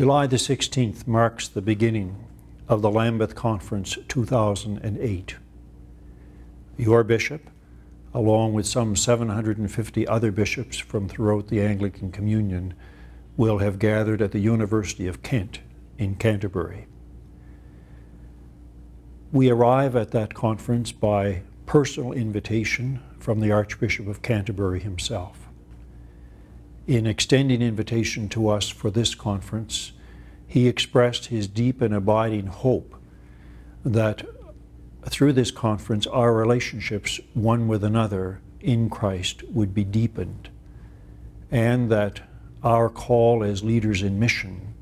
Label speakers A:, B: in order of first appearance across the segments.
A: July the 16th marks the beginning of the Lambeth Conference 2008. Your bishop, along with some 750 other bishops from throughout the Anglican Communion, will have gathered at the University of Kent in Canterbury. We arrive at that conference by personal invitation from the Archbishop of Canterbury himself. In extending invitation to us for this conference, he expressed his deep and abiding hope that through this conference our relationships one with another in Christ would be deepened, and that our call as leaders in mission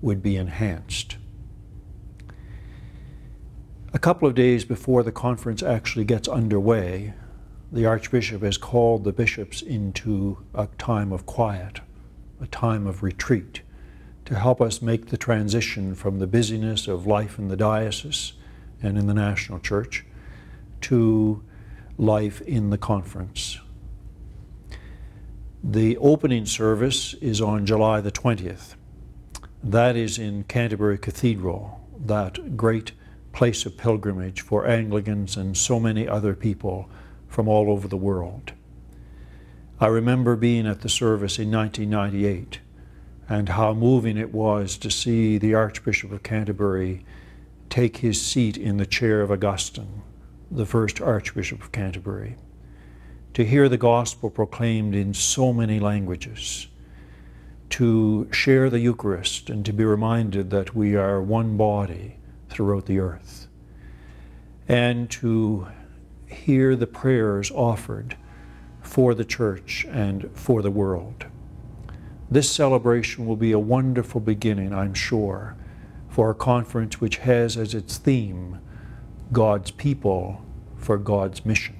A: would be enhanced. A couple of days before the conference actually gets underway, the Archbishop has called the bishops into a time of quiet, a time of retreat, to help us make the transition from the busyness of life in the diocese and in the national church to life in the conference. The opening service is on July the 20th. That is in Canterbury Cathedral, that great place of pilgrimage for Anglicans and so many other people from all over the world. I remember being at the service in 1998 and how moving it was to see the Archbishop of Canterbury take his seat in the chair of Augustine, the first Archbishop of Canterbury, to hear the gospel proclaimed in so many languages, to share the Eucharist and to be reminded that we are one body throughout the earth, and to hear the prayers offered for the church and for the world. This celebration will be a wonderful beginning, I'm sure, for a conference which has as its theme God's people for God's mission.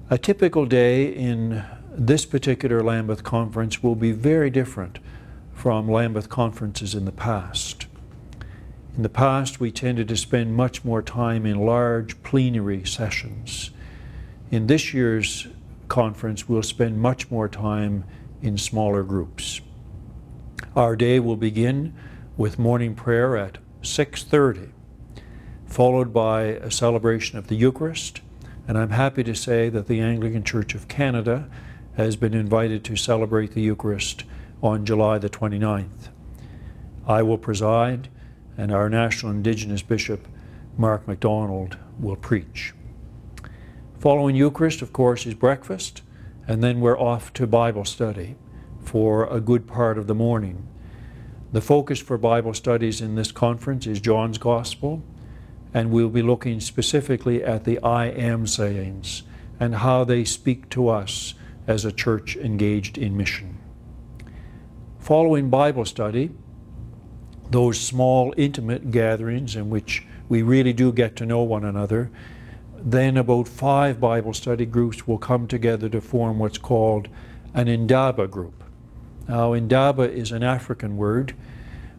A: A typical day in this particular Lambeth conference will be very different from Lambeth conferences in the past. In the past, we tended to spend much more time in large plenary sessions. In this year's conference, we'll spend much more time in smaller groups. Our day will begin with morning prayer at 6:30, followed by a celebration of the Eucharist, and I'm happy to say that the Anglican Church of Canada has been invited to celebrate the Eucharist on July the 29th. I will preside, and our National Indigenous Bishop, Mark MacDonald, will preach. Following Eucharist, of course, is breakfast, and then we're off to Bible study for a good part of the morning. The focus for Bible studies in this conference is John's Gospel, and we'll be looking specifically at the I am sayings and how they speak to us as a church engaged in mission. Following Bible study, those small, intimate gatherings in which we really do get to know one another, then about 5 Bible study groups will come together to form what's called an Indaba group. Now, Indaba is an African word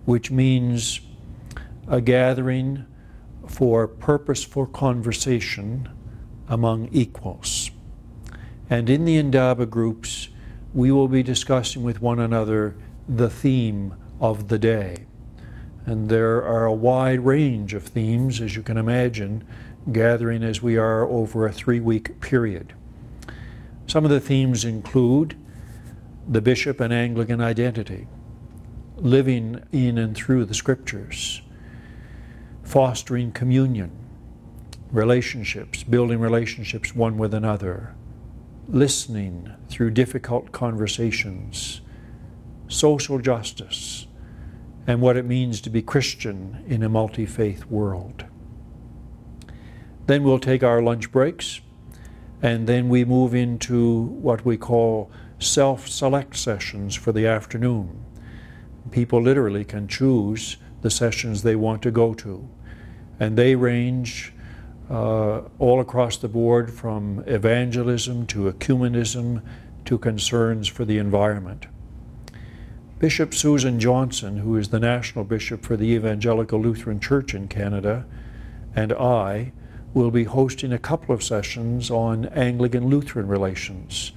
A: which means a gathering for purposeful conversation among equals. And in the Indaba groups, we will be discussing with one another the theme of the day. And there are a wide range of themes, as you can imagine, gathering as we are over a 3-week period. Some of the themes include the bishop and Anglican identity, living in and through the Scriptures, fostering communion, relationships, building relationships one with another, listening through difficult conversations, social justice, and what it means to be Christian in a multi-faith world. Then we'll take our lunch breaks, and then we move into what we call self-select sessions for the afternoon. People literally can choose the sessions they want to go to, and they range all across the board from evangelism to ecumenism to concerns for the environment. Bishop Susan Johnson, who is the National Bishop for the Evangelical Lutheran Church in Canada, and I will be hosting a couple of sessions on Anglican-Lutheran relations,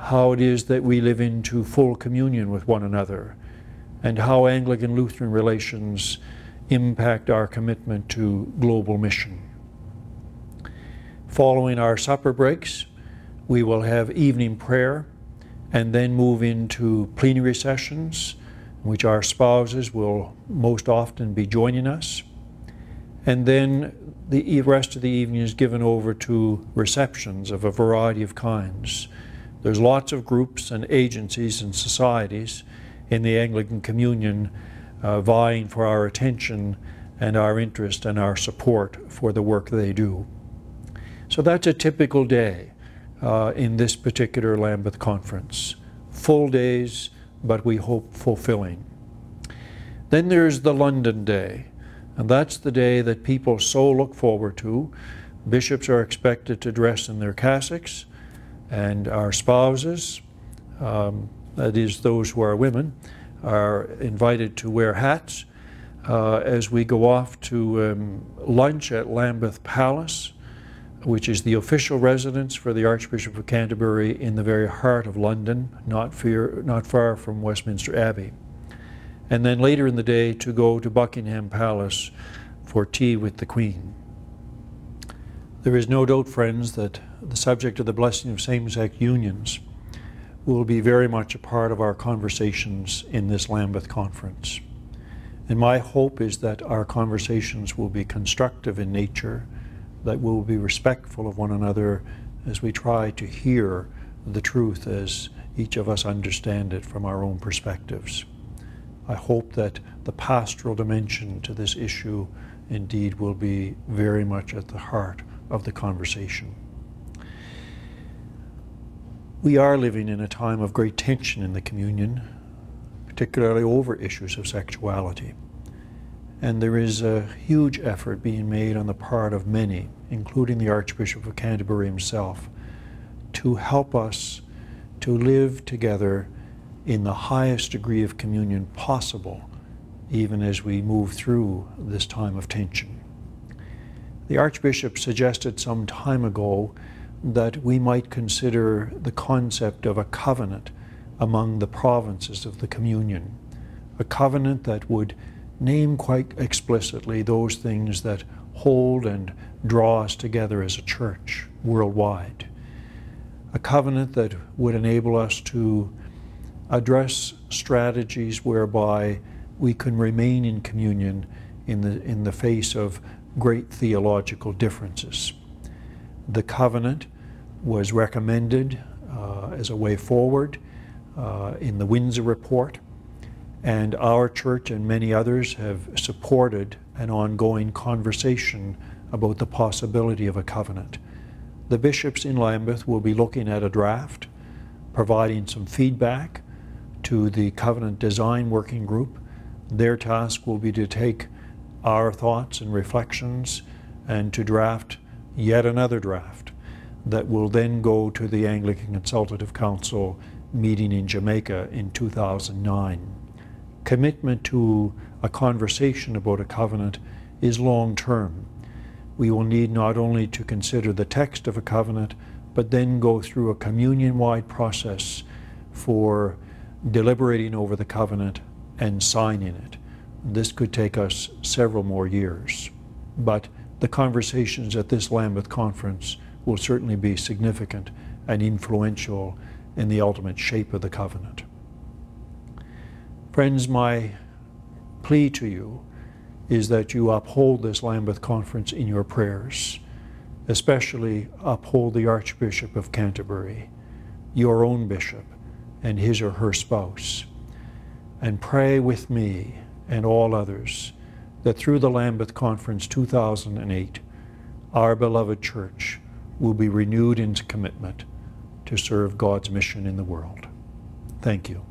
A: how it is that we live into full communion with one another, and how Anglican-Lutheran relations impact our commitment to global mission. Following our supper breaks, we will have evening prayer and then move into plenary sessions, in which our spouses will most often be joining us. And then the rest of the evening is given over to receptions of a variety of kinds. There's lots of groups and agencies and societies in the Anglican Communion vying for our attention and our interest and our support for the work they do. So that's a typical day in this particular Lambeth conference. Full days, but we hope fulfilling. Then there's the London Day, and that's the day that people so look forward to. Bishops are expected to dress in their cassocks, and our spouses, that is those who are women, are invited to wear hats as we go off to lunch at Lambeth Palace, which is the official residence for the Archbishop of Canterbury in the very heart of London, not far from Westminster Abbey. And then later in the day to go to Buckingham Palace for tea with the Queen. There is no doubt, friends, that the subject of the blessing of same-sex unions will be very much a part of our conversations in this Lambeth conference. And my hope is that our conversations will be constructive in nature, that we'll be respectful of one another as we try to hear the truth as each of us understand it from our own perspectives. I hope that the pastoral dimension to this issue indeed will be very much at the heart of the conversation. We are living in a time of great tension in the communion, particularly over issues of sexuality. And there is a huge effort being made on the part of many, including the Archbishop of Canterbury himself, to help us to live together in the highest degree of communion possible, even as we move through this time of tension. The Archbishop suggested some time ago that we might consider the concept of a covenant among the provinces of the communion, a covenant that would name quite explicitly those things that hold and draw us together as a church worldwide. A covenant that would enable us to address strategies whereby we can remain in communion in the face of great theological differences. The covenant was recommended as a way forward in the Windsor Report, and our church and many others have supported an ongoing conversation about the possibility of a covenant. The bishops in Lambeth will be looking at a draft, providing some feedback to the Covenant Design Working Group. Their task will be to take our thoughts and reflections and to draft yet another draft that will then go to the Anglican Consultative Council meeting in Jamaica in 2009. Commitment to a conversation about a covenant is long-term. We will need not only to consider the text of a covenant, but then go through a communion-wide process for deliberating over the covenant and signing it. This could take us several more years, but the conversations at this Lambeth conference will certainly be significant and influential in the ultimate shape of the covenant. Friends, my plea to you is that you uphold this Lambeth conference in your prayers, especially uphold the Archbishop of Canterbury, your own bishop, and his or her spouse, and pray with me and all others that through the Lambeth Conference 2008, our beloved church will be renewed into commitment to serve God's mission in the world. Thank you.